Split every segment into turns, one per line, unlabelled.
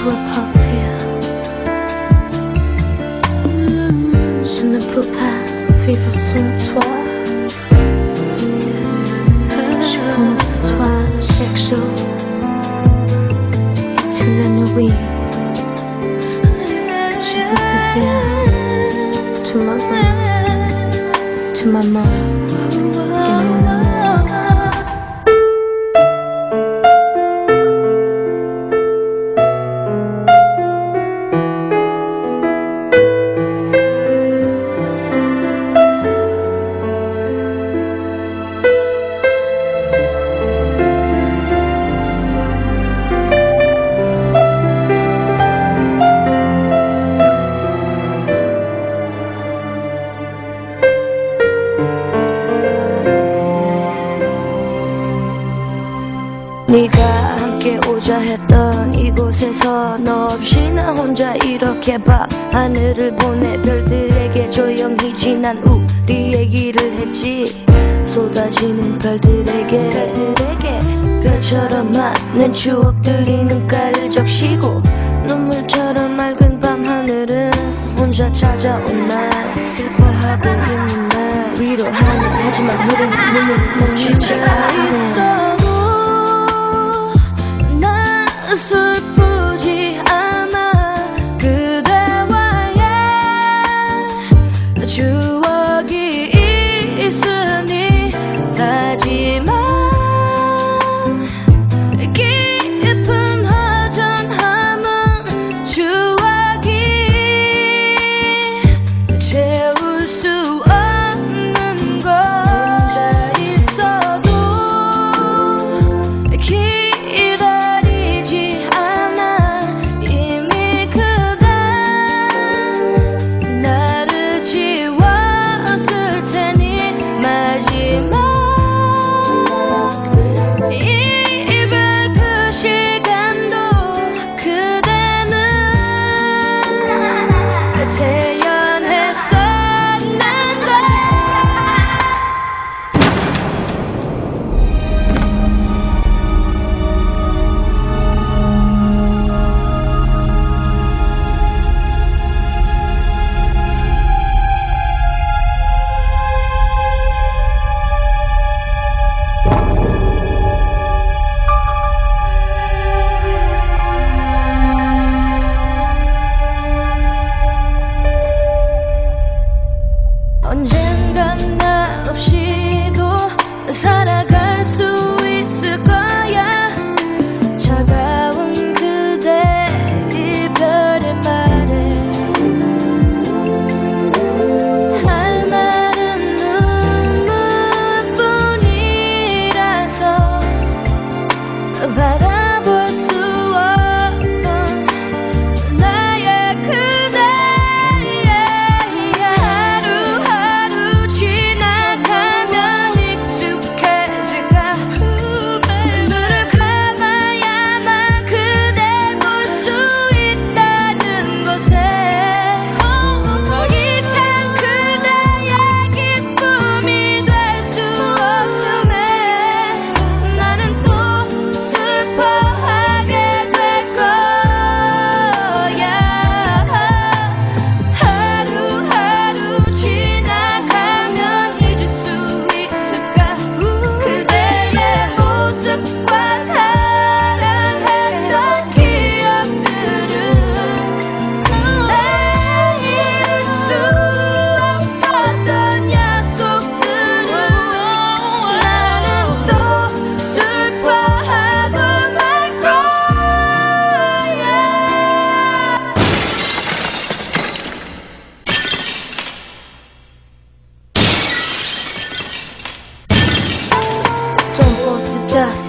dois partir. Je ne peux pas vivre sans toi. Je pense à toi chaque jour et toute la nuit. Je veux te dire tout ma vie, tout ma mort et mon amour.
네가 함께 오자 했던 이곳에서 너 없이 나 혼자 이렇게 밤하늘을 보내 별들에게 조용히 지난 우리 얘기를 했지. 쏟아지는 별들에게 별처럼 많은 추억들이 눈가를 적시고 눈물처럼 맑은 밤하늘은 혼자 찾아온 날 슬퍼하고 있는 날 위로하는 하지만 흐르는 눈물 멈추지 않네. 슬프지 않아 그대와의 추억이 있으니 하지만 깊은 허전함은 추억이 채울 수 없는 걸 혼자 있어도 언젠간 나 없이도 살아갈 수 있을 거야. 차가운 그대 이별의 말에 할 말은 눈물뿐이라서 바라볼 수 없던 나의 그대.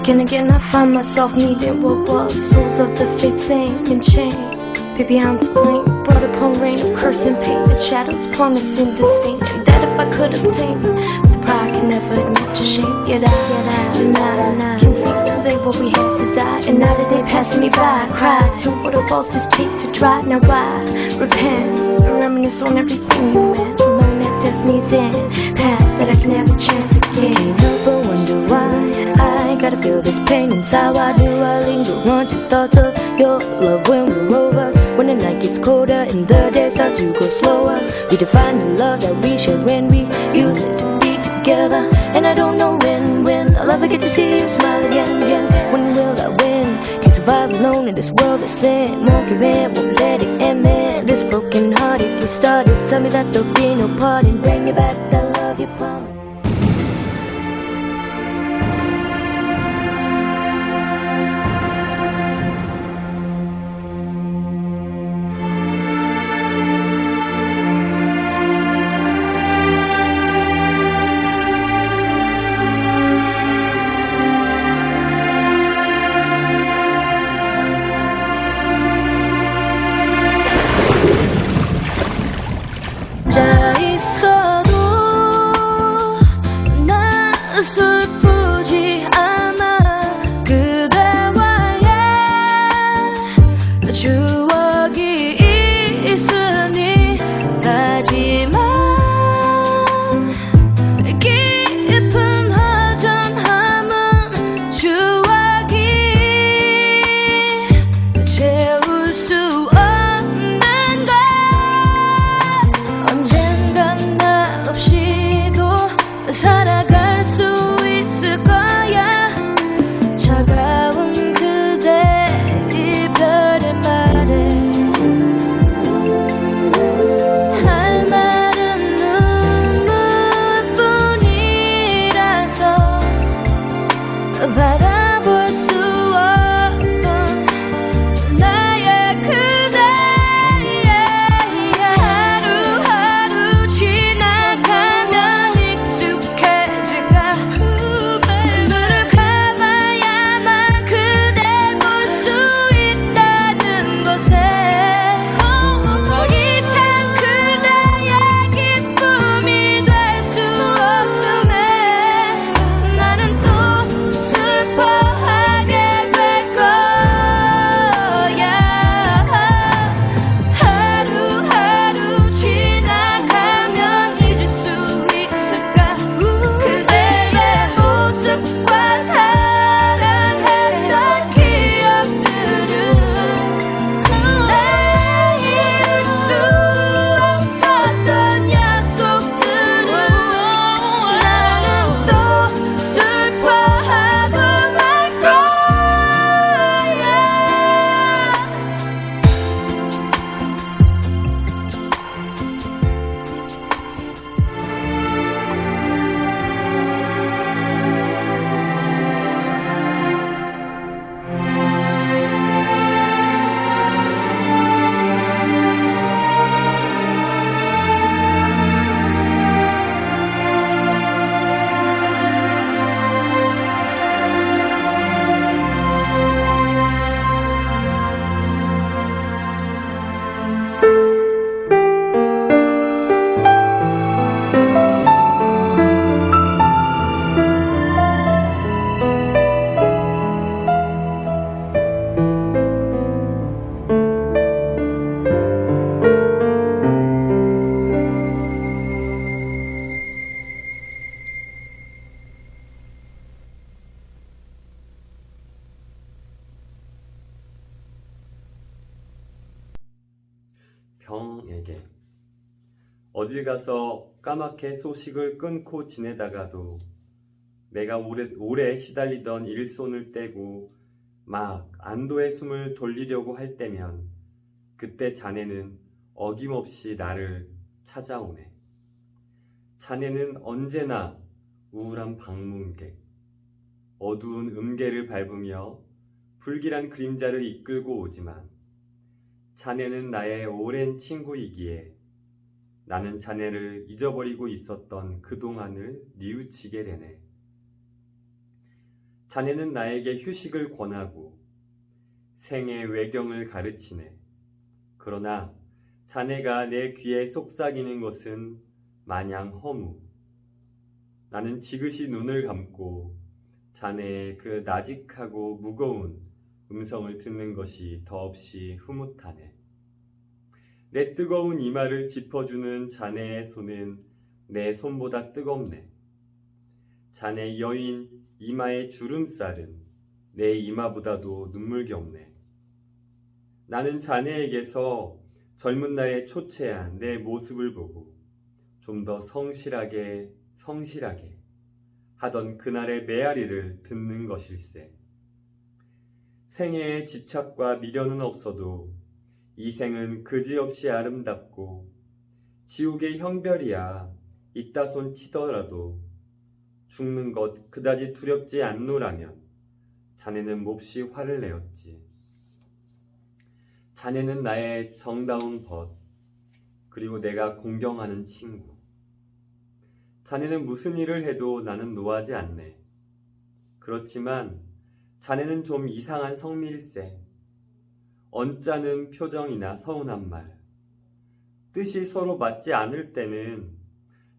And again I find myself needing what was souls of the fitting and chain. Baby I'm to blame, brought upon rain of curse and pain. The shadows promising this fame that if I could obtain with pride can never admit to shame. Yet I deny, can see today what we had to die. And now the day passing me by, I cried to what it was this peak to dry. Now I repent, reminisce on everything you meant. Alone at destiny's end, path that I can never chance again. Never wonder why I gotta feel this pain inside. Why do I linger on to thoughts of your love when we're they say won't give in, won't let it end, man. This broken hearted get started. Tell me that there'll be no parting. Bring me back that love you promised. 혼자 있어도 난 슬프지 않아. 그대와의 추억이 있으니. 하지만 깊은 허전함은 추억이 채울 수 없는데. 언젠간 나 없이도 살아갈 수 있을 거야. 차가운 그대 이별의 말에 할 말은 눈물뿐이라서 바라볼 수 없던 나의 그대. 하루하루 지나가면 익숙해질까. 눈을 감아야만 그댈 볼 수 있다는 것에 더 이상 그대의 기쁨이 될 수 없음에 나는 또 슬퍼하게 될 거야. 하루하루 지나가면 잊을 수 있을까. 그대의 모습과 사랑했던 기억들은 내 이룰 수 없었던 약속들은 나는 또 슬퍼하고 말 거야.
병에게. 어딜 가서 까맣게 소식을 끊고 지내다가도 내가 오래 시달리던 일손을 떼고 막 안도의 숨을 돌리려고 할 때면 그때 자네는 어김없이 나를 찾아오네. 자네는 언제나 우울한 방문객, 어두운 음계를 밟으며 불길한 그림자를 이끌고 오지만 자네는 나의 오랜 친구이기에 나는 자네를 잊어버리고 있었던 그동안을 뉘우치게 되네. 자네는 나에게 휴식을 권하고 생의 외경을 가르치네. 그러나 자네가 내 귀에 속삭이는 것은 마냥 허무. 나는 지그시 눈을 감고 자네의 그 나직하고 무거운 음성을 듣는 것이 더없이 흐뭇하네. 내 뜨거운 이마를 짚어주는 자네의 손은 내 손보다 뜨겁네. 자네 여인 이마의 주름살은 내 이마보다도 눈물겹네. 나는 자네에게서 젊은 날의 초췌한 내 모습을 보고 좀 더 성실하게 하던 그날의 메아리를 듣는 것일세. 생애에 집착과 미련은 없어도 이 생은 그지없이 아름답고 지옥의 형별이야 이따 손 치더라도 죽는 것 그다지 두렵지 않노라면 자네는 몹시 화를 내었지. 자네는 나의 정다운 벗, 그리고 내가 공경하는 친구. 자네는 무슨 일을 해도 나는 노하지 않네. 그렇지만 자네는 좀 이상한 성밀세. 언짢은 표정이나 서운한 말. 뜻이 서로 맞지 않을 때는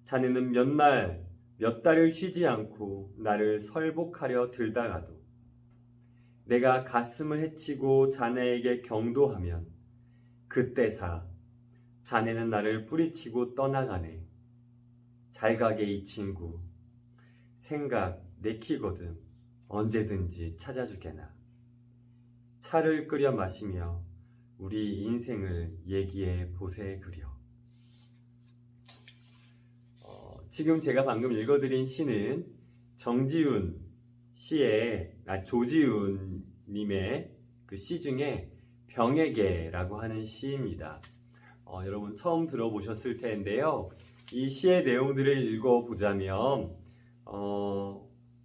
자네는 몇 달을 쉬지 않고 나를 설복하려 들다가도 내가 가슴을 헤치고 자네에게 경도하면 그때사 자네는 나를 뿌리치고 떠나가네. 잘 가게 이 친구. 생각 내키거든 언제든지 찾아주게나. 차를 끓여 마시며 우리 인생을 얘기해 보세 그려. 지금 제가 방금 읽어드린 시는 정지훈 시의 조지훈 님의 그 시 중에 병에게라고 하는 시입니다. 여러분 처음 들어보셨을 텐데요. 이 시의 내용들을 읽어보자면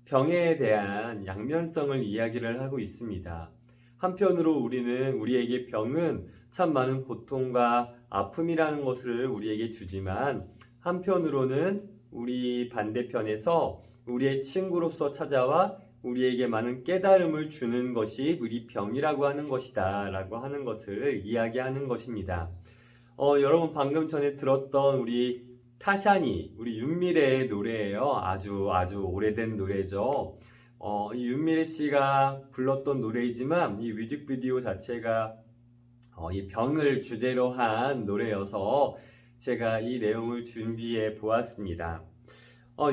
병에 대한 양면성을 이야기를 하고 있습니다. 한편으로 우리에게 병은 참 많은 고통과 아픔이라는 것을 우리에게 주지만 한편으로는 우리 반대편에서 우리의 친구로서 찾아와 우리에게 많은 깨달음을 주는 것이 우리 병이라고 하는 것이다 라고 하는 것을 이야기하는 것입니다. 여러분 방금 전에 들었던 우리 타샤니, 우리 윤미래의 노래예요. 아주 오래된 노래죠. 이 윤미래 씨가 불렀던 노래이지만 이 뮤직비디오 자체가 이 병을 주제로 한 노래여서 제가 이 내용을 준비해 보았습니다.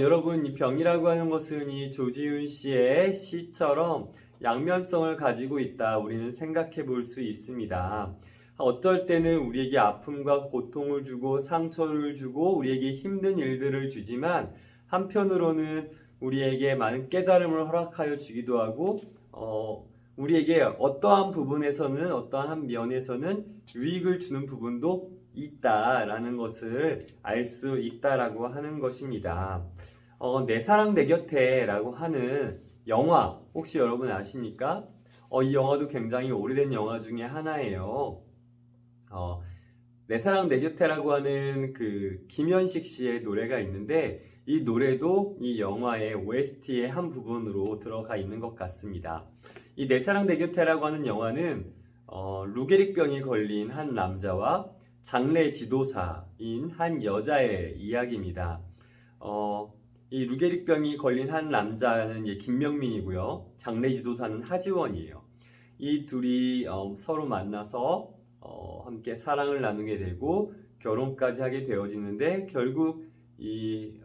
여러분 이 병이라고 하는 것은 이 조지훈 씨의 시처럼 양면성을 가지고 있다 우리는 생각해 볼 수 있습니다. 어떨 때는 우리에게 아픔과 고통을 주고 상처를 주고 우리에게 힘든 일들을 주지만 한편으로는 우리에게 많은 깨달음을 허락하여 주기도 하고 우리에게 어떠한 부분에서는 어떠한 면에서는 유익을 주는 부분도 있다라는 것을 알 수 있다라고 하는 것입니다. 내 사랑 내 곁에 라고 하는 영화 혹시 여러분 아십니까? 이 영화도 굉장히 오래된 영화 중에 하나예요. 내 사랑 내 곁에라고 하는 그 김현식 씨의 노래가 있는데 이 노래도 이 영화의 OST의 한 부분으로 들어가 있는 것 같습니다. 이 내 사랑 내 곁에라고 하는 영화는 루게릭병이 걸린 한 남자와 장례 지도사인 한 여자의 이야기입니다. 이 루게릭병이 걸린 한 남자는 김명민이고요. 장례 지도사는 하지원이에요. 이 둘이 서로 만나서 함께 사랑을 나누게 되고 결혼까지 하게 되어지는데 결국 이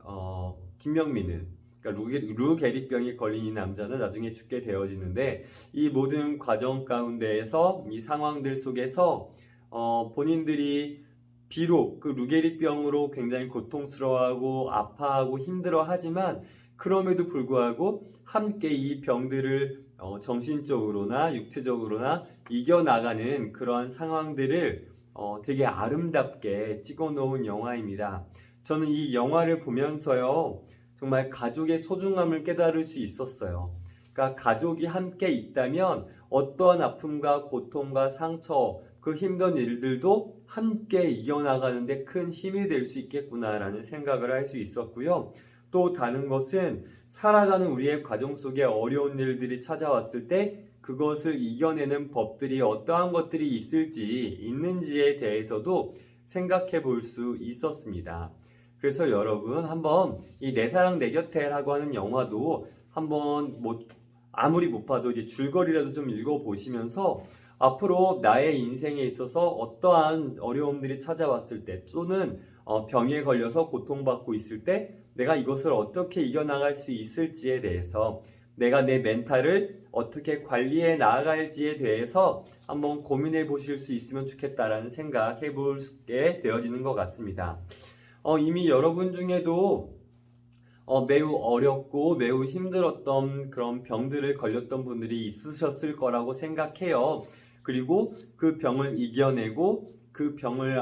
김명민은 그러니까 루게릭병이 걸린 이 남자는 나중에 죽게 되어지는데 이 모든 과정 가운데에서 이 상황들 속에서 본인들이 비록 그 루게릭병으로 굉장히 고통스러워하고 아파하고 힘들어하지만 그럼에도 불구하고 함께 이 병들을 정신적으로나 육체적으로나 이겨나가는 그러한 상황들을 되게 아름답게 찍어놓은 영화입니다. 저는 이 영화를 보면서요 정말 가족의 소중함을 깨달을 수 있었어요. 그러니까 가족이 함께 있다면 어떠한 아픔과 고통과 상처 그 힘든 일들도 함께 이겨나가는데 큰 힘이 될 수 있겠구나라는 생각을 할 수 있었고요. 또 다른 것은 살아가는 우리의 과정 속에 어려운 일들이 찾아왔을 때 그것을 이겨내는 법들이 어떠한 것들이 있는지에 대해서도 생각해 볼 수 있었습니다. 그래서 여러분 한번 이 내 사랑 내 곁에라고 하는 영화도 한번 아무리 못 봐도 이제 줄거리라도 좀 읽어보시면서 앞으로 나의 인생에 있어서 어떠한 어려움들이 찾아왔을 때 또는 병에 걸려서 고통받고 있을 때 내가 이것을 어떻게 이겨나갈 수 있을지에 대해서 내가 내 멘탈을 어떻게 관리해 나아갈지에 대해서 한번 고민해 보실 수 있으면 좋겠다라는 생각 해보게 되어지는 것 같습니다. 이미 여러분 중에도 매우 어렵고 매우 힘들었던 그런 병들을 걸렸던 분들이 있으셨을 거라고 생각해요. 그리고 그 병을 이겨내고 그 병을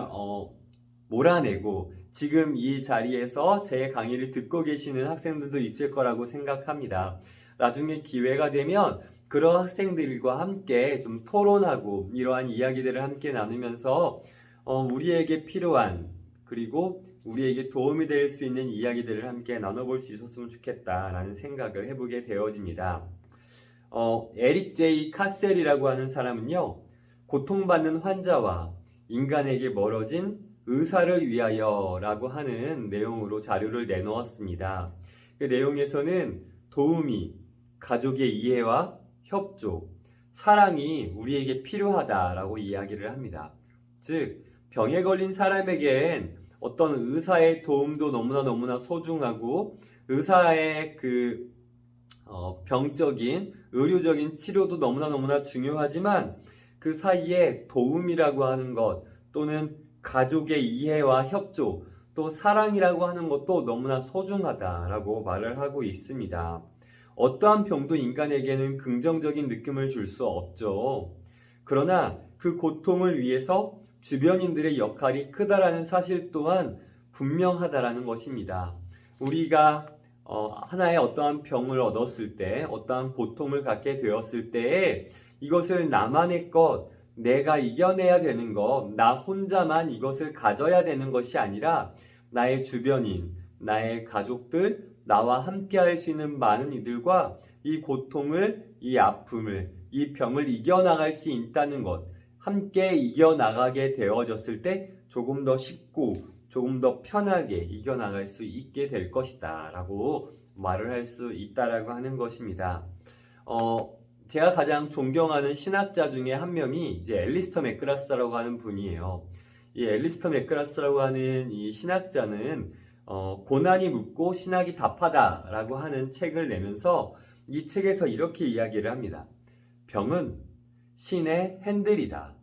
몰아내고 지금 이 자리에서 제 강의를 듣고 계시는 학생들도 있을 거라고 생각합니다. 나중에 기회가 되면 그런 학생들과 함께 좀 토론하고 이러한 이야기들을 함께 나누면서 우리에게 필요한 그리고 우리에게 도움이 될 수 있는 이야기들을 함께 나눠볼 수 있었으면 좋겠다라는 생각을 해보게 되어집니다. 에릭 제이 카셀이라고 하는 사람은요, 고통받는 환자와 인간에게 멀어진 의사를 위하여라고 하는 내용으로 자료를 내놓았습니다. 그 내용에서는 도움이, 가족의 이해와 협조, 사랑이 우리에게 필요하다라고 이야기를 합니다. 즉, 병에 걸린 사람에겐 어떤 의사의 도움도 너무나 소중하고 의사의 그 병적인 의료적인 치료도 너무나 중요하지만 그 사이에 도움이라고 하는 것 또는 가족의 이해와 협조 또 사랑이라고 하는 것도 너무나 소중하다라고 말을 하고 있습니다. 어떠한 병도 인간에게는 긍정적인 느낌을 줄 수 없죠. 그러나 그 고통을 위해서 주변인들의 역할이 크다라는 사실 또한 분명하다라는 것입니다. 우리가 하나의 어떠한 병을 얻었을 때, 어떠한 고통을 갖게 되었을 때 이것을 나만의 것, 내가 이겨내야 되는 것, 나 혼자만 이것을 가져야 되는 것이 아니라 나의 주변인, 나의 가족들, 나와 함께 할 수 있는 많은 이들과 이 고통을, 이 아픔을, 이 병을 이겨나갈 수 있다는 것, 함께 이겨나가게 되어졌을 때 조금 더 쉽고 조금 더 편하게 이겨나갈 수 있게 될 것이다 라고 말을 할 수 있다라고 하는 것입니다. 제가 가장 존경하는 신학자 중에 한 명이 이제 앨리스터 맥그라스라고 하는 분이에요. 이 앨리스터 맥그라스라고 하는 이 신학자는 고난이 묻고 신학이 답하다라고 하는 책을 내면서 이 책에서 이렇게 이야기를 합니다. 병은 신의 핸들이다.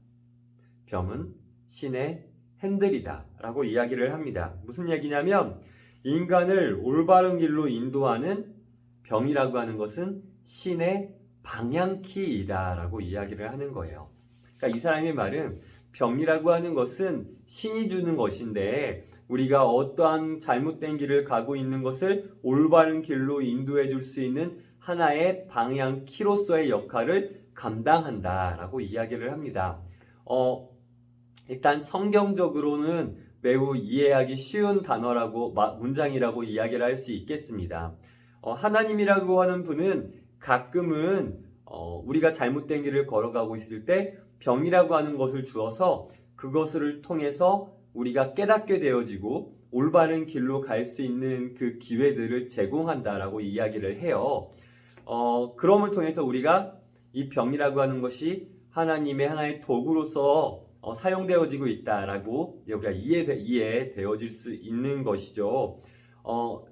병은 신의 핸들이다 라고 이야기를 합니다. 무슨 얘기냐면 인간을 올바른 길로 인도하는 병이라고 하는 것은 신의 방향키이다 라고 이야기를 하는 거예요. 그러니까 이 사람의 말은 병이라고 하는 것은 신이 주는 것인데 우리가 어떠한 잘못된 길을 가고 있는 것을 올바른 길로 인도해 줄 수 있는 하나의 방향키로서의 역할을 감당한다라고 이야기를 합니다. 일단 성경적으로는 매우 이해하기 쉬운 단어라고 문장이라고 이야기를 할 수 있겠습니다. 하나님이라고 하는 분은 가끔은 우리가 잘못된 길을 걸어가고 있을 때 병이라고 하는 것을 주어서 그것을 통해서 우리가 깨닫게 되어지고 올바른 길로 갈 수 있는 그 기회들을 제공한다라고 이야기를 해요. 그럼을 통해서 우리가 이 병이라고 하는 것이 하나님의 하나의 도구로서 사용되어지고 있다라고 우리가 이해되어질 수 있는 것이죠.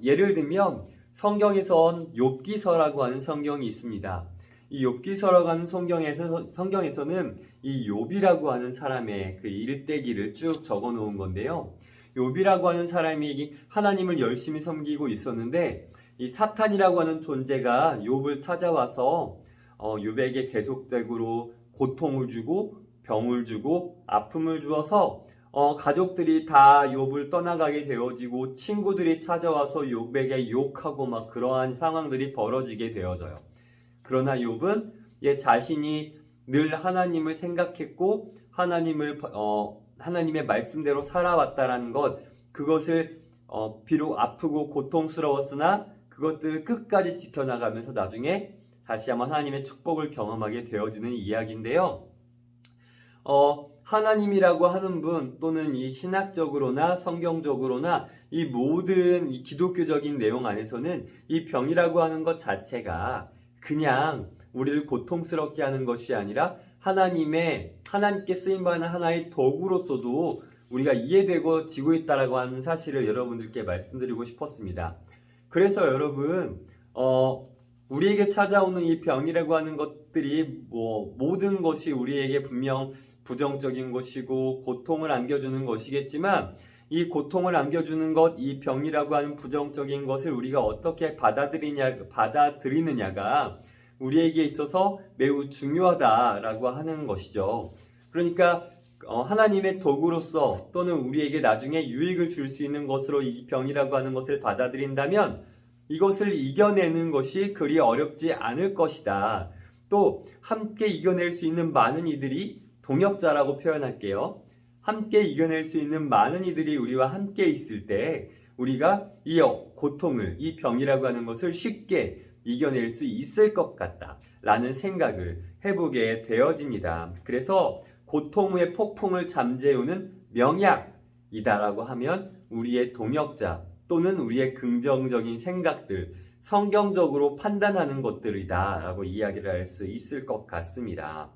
예를 들면 성경에선 욥기서라고 하는 성경이 있습니다. 이 욥기서라고 하는 성경에서는 이 욥이라고 하는 사람의 그 일대기를 쭉 적어 놓은 건데요. 욥이라고 하는 사람이 하나님을 열심히 섬기고 있었는데 이 사탄이라고 하는 존재가 욥을 찾아와서 욥에게 계속적으로 고통을 주고 병을 주고 아픔을 주어서 가족들이 다 욥을 떠나가게 되어지고 친구들이 찾아와서 욥에게 욕하고 막 그러한 상황들이 벌어지게 되어져요. 그러나 욥은 자신이 늘 하나님을 생각했고 하나님의 말씀대로 살아왔다라는 것, 그것을 비록 아프고 고통스러웠으나 그것들을 끝까지 지켜나가면서 나중에 다시 한번 하나님의 축복을 경험하게 되어지는 이야기인데요. 하나님이라고 하는 분 또는 이 신학적으로나 성경적으로나 이 모든 이 기독교적인 내용 안에서는 이 병이라고 하는 것 자체가 그냥 우리를 고통스럽게 하는 것이 아니라 하나님께 쓰임받는 하나의 도구로서도 우리가 이해되고 지고 있다라고 하는 사실을 여러분들께 말씀드리고 싶었습니다. 그래서 여러분 우리에게 찾아오는 이 병이라고 하는 것들이 모든 것이 우리에게 분명 부정적인 것이고 고통을 안겨주는 것이겠지만 이 고통을 안겨주는 것, 이 병이라고 하는 부정적인 것을 우리가 어떻게 받아들이느냐가 우리에게 있어서 매우 중요하다라고 하는 것이죠. 그러니까 하나님의 도구로서 또는 우리에게 나중에 유익을 줄 수 있는 것으로 이 병이라고 하는 것을 받아들인다면 이것을 이겨내는 것이 그리 어렵지 않을 것이다. 또 함께 이겨낼 수 있는 많은 이들이 동역자라고 표현할게요. 함께 이겨낼 수 있는 많은 이들이 우리와 함께 있을 때 우리가 이 고통을, 이 병이라고 하는 것을 쉽게 이겨낼 수 있을 것 같다 라는 생각을 해보게 되어집니다. 그래서 고통의 폭풍을 잠재우는 명약이다라고 하면 우리의 동역자 또는 우리의 긍정적인 생각들, 성경적으로 판단하는 것들이다 라고 이야기를 할 수 있을 것 같습니다.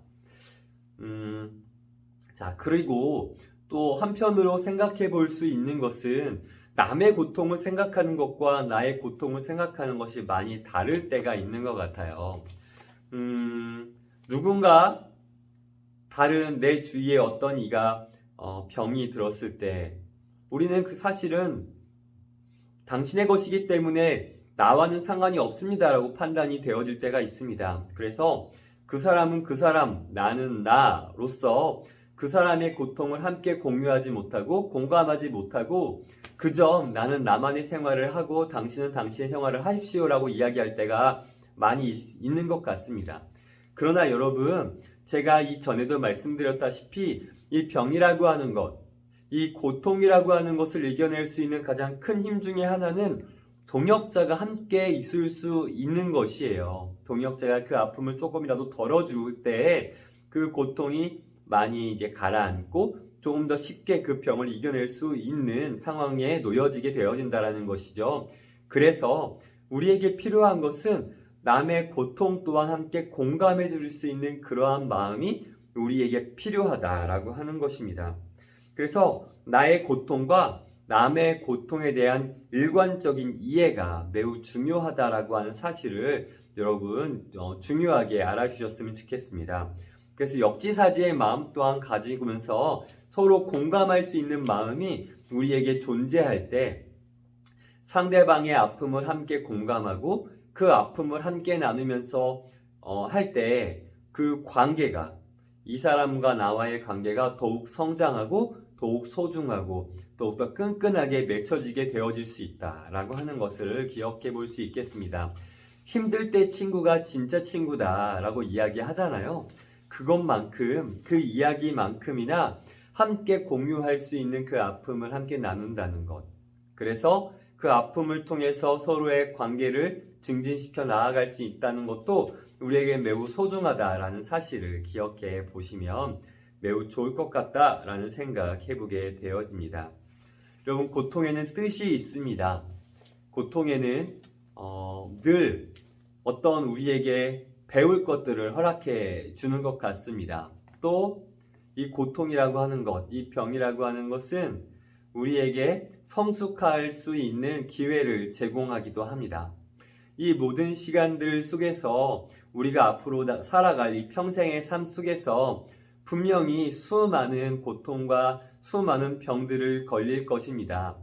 자, 그리고 또 한편으로 생각해 볼 수 있는 것은 남의 고통을 생각하는 것과 나의 고통을 생각하는 것이 많이 다를 때가 있는 것 같아요. 누군가 다른 내 주위에 어떤 이가 병이 들었을 때 우리는 그 사실은 당신의 것이기 때문에 나와는 상관이 없습니다라고 판단이 되어질 때가 있습니다. 그래서 그 사람은 그 사람, 나는 나로서 그 사람의 고통을 함께 공유하지 못하고 공감하지 못하고 그저 나는 나만의 생활을 하고 당신은 당신의 생활을 하십시오라고 이야기할 때가 많이 있는 것 같습니다. 그러나 여러분, 제가 이전에도 말씀드렸다시피 이 병이라고 하는 것, 이 고통이라고 하는 것을 이겨낼 수 있는 가장 큰 힘 중에 하나는 동역자가 함께 있을 수 있는 것이에요. 동역자가 그 아픔을 조금이라도 덜어줄 때 그 고통이 많이 이제 가라앉고 조금 더 쉽게 그 병을 이겨낼 수 있는 상황에 놓여지게 되어진다는 것이죠. 그래서 우리에게 필요한 것은 남의 고통 또한 함께 공감해 줄 수 있는 그러한 마음이 우리에게 필요하다라고 하는 것입니다. 그래서 나의 고통과 남의 고통에 대한 일관적인 이해가 매우 중요하다라고 하는 사실을 여러분 중요하게 알아주셨으면 좋겠습니다. 그래서 역지사지의 마음 또한 가지면서 서로 공감할 수 있는 마음이 우리에게 존재할 때 상대방의 아픔을 함께 공감하고 그 아픔을 함께 나누면서 할 때 그 관계가 이 사람과 나와의 관계가 더욱 성장하고 더욱 소중하고 더욱더 끈끈하게 맺혀지게 되어질 수 있다라고 하는 것을 기억해 볼 수 있겠습니다. 힘들 때 친구가 진짜 친구다라고 이야기하잖아요. 그것만큼 그 이야기만큼이나 함께 공유할 수 있는 그 아픔을 함께 나눈다는 것. 그래서 그 아픔을 통해서 서로의 관계를 증진시켜 나아갈 수 있다는 것도 우리에게 매우 소중하다라는 사실을 기억해 보시면 매우 좋을 것 같다라는 생각 해보게 되어집니다. 여러분, 고통에는 뜻이 있습니다. 고통에는 늘 어떤 우리에게 배울 것들을 허락해 주는 것 같습니다. 또 이 고통이라고 하는 것, 이 병이라고 하는 것은 우리에게 성숙할 수 있는 기회를 제공하기도 합니다. 이 모든 시간들 속에서 우리가 앞으로 살아갈 이 평생의 삶 속에서 분명히 수많은 고통과 수많은 병들을 걸릴 것입니다.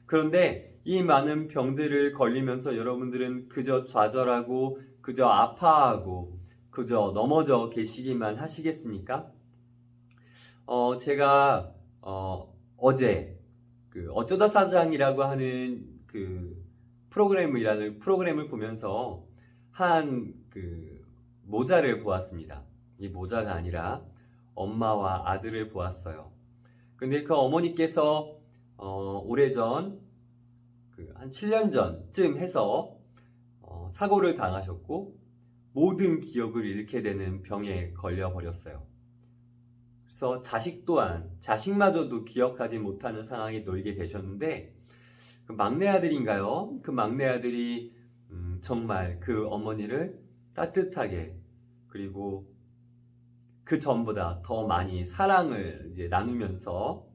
그런데 이 많은 병들을 걸리면서 여러분들은 그저 좌절하고 그저 아파하고 그저 넘어져 계시기만 하시겠습니까? 제가 어제 그 어쩌다 사장이라고 하는 그 프로그램을 보면서 한 그 모자를 보았습니다. 이 모자가 아니라 엄마와 아들을 보았어요. 근데 그 어머니께서 오래전 한 7년 전쯤 해서 사고를 당하셨고 모든 기억을 잃게 되는 병에 걸려 버렸어요. 그래서 자식마저도 기억하지 못하는 상황에 놓이게 되셨는데 그 막내 아들인가요? 그 막내 아들이 정말 그 어머니를 따뜻하게 그리고 그 전보다 더 많이 사랑을 이제 나누면서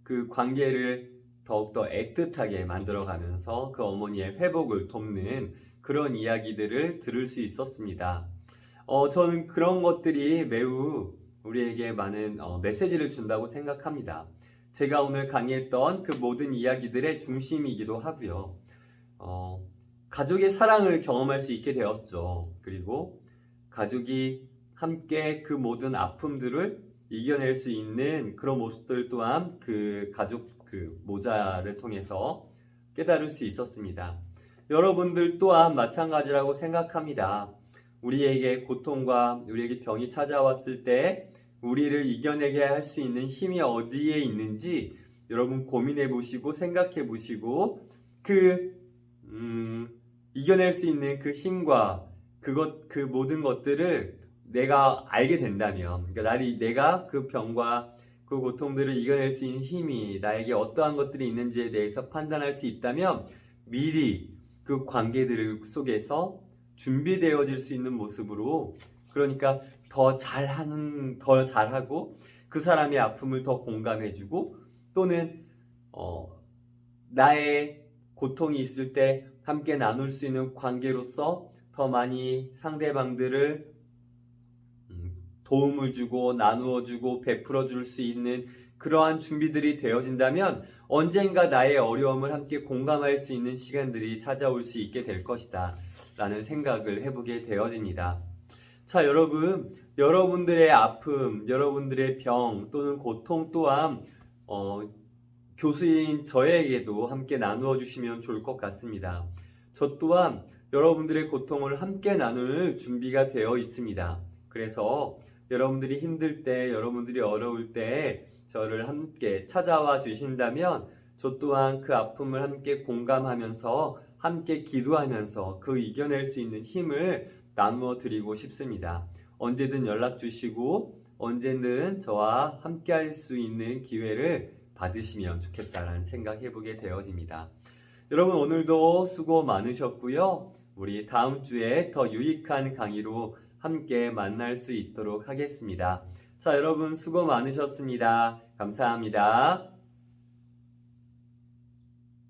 그 관계를 더욱더 애틋하게 만들어가면서 그 어머니의 회복을 돕는 그런 이야기들을 들을 수 있었습니다. 저는 그런 것들이 매우 우리에게 많은 메시지를 준다고 생각합니다. 제가 오늘 강의했던 그 모든 이야기들의 중심이기도 하고요. 가족의 사랑을 경험할 수 있게 되었죠. 그리고 가족이 함께 그 모든 아픔들을 이겨낼 수 있는 그런 모습들 또한 그 가족 그 모자를 통해서 깨달을 수 있었습니다. 여러분들 또한 마찬가지라고 생각합니다. 우리에게 고통과 우리에게 병이 찾아왔을 때 우리를 이겨내게 할 수 있는 힘이 어디에 있는지 여러분 고민해 보시고 생각해 보시고 이겨낼 수 있는 그 힘과 그 모든 것들을 내가 알게 된다면, 그러니까 내가 그 병과 그 고통들을 이겨낼 수 있는 힘이 나에게 어떠한 것들이 있는지에 대해서 판단할 수 있다면 미리 그 관계들 속에서 준비되어질 수 있는 모습으로, 그러니까 더 잘하고 그 사람의 아픔을 더 공감해주고 또는 나의 고통이 있을 때 함께 나눌 수 있는 관계로서 더 많이 상대방들을 도움을 주고 나누어 주고 베풀어 줄 수 있는 그러한 준비들이 되어진다면 언젠가 나의 어려움을 함께 공감할 수 있는 시간들이 찾아올 수 있게 될 것이다 라는 생각을 해보게 되어집니다. 자, 여러분, 여러분들의 아픔, 여러분들의 병 또는 고통 또한 교수인 저에게도 함께 나누어 주시면 좋을 것 같습니다. 저 또한 여러분들의 고통을 함께 나눌 준비가 되어 있습니다. 그래서 여러분들이 힘들 때, 여러분들이 어려울 때 저를 함께 찾아와 주신다면 저 또한 그 아픔을 함께 공감하면서 함께 기도하면서 그 이겨낼 수 있는 힘을 나누어 드리고 싶습니다. 언제든 연락 주시고 언제든 저와 함께 할 수 있는 기회를 받으시면 좋겠다라는 생각해 보게 되어집니다. 여러분 오늘도 수고 많으셨고요. 우리 다음 주에 더 유익한 강의로 함께 만날 수 있도록 하겠습니다. 자, 여러분 수고 많으셨습니다. 감사합니다.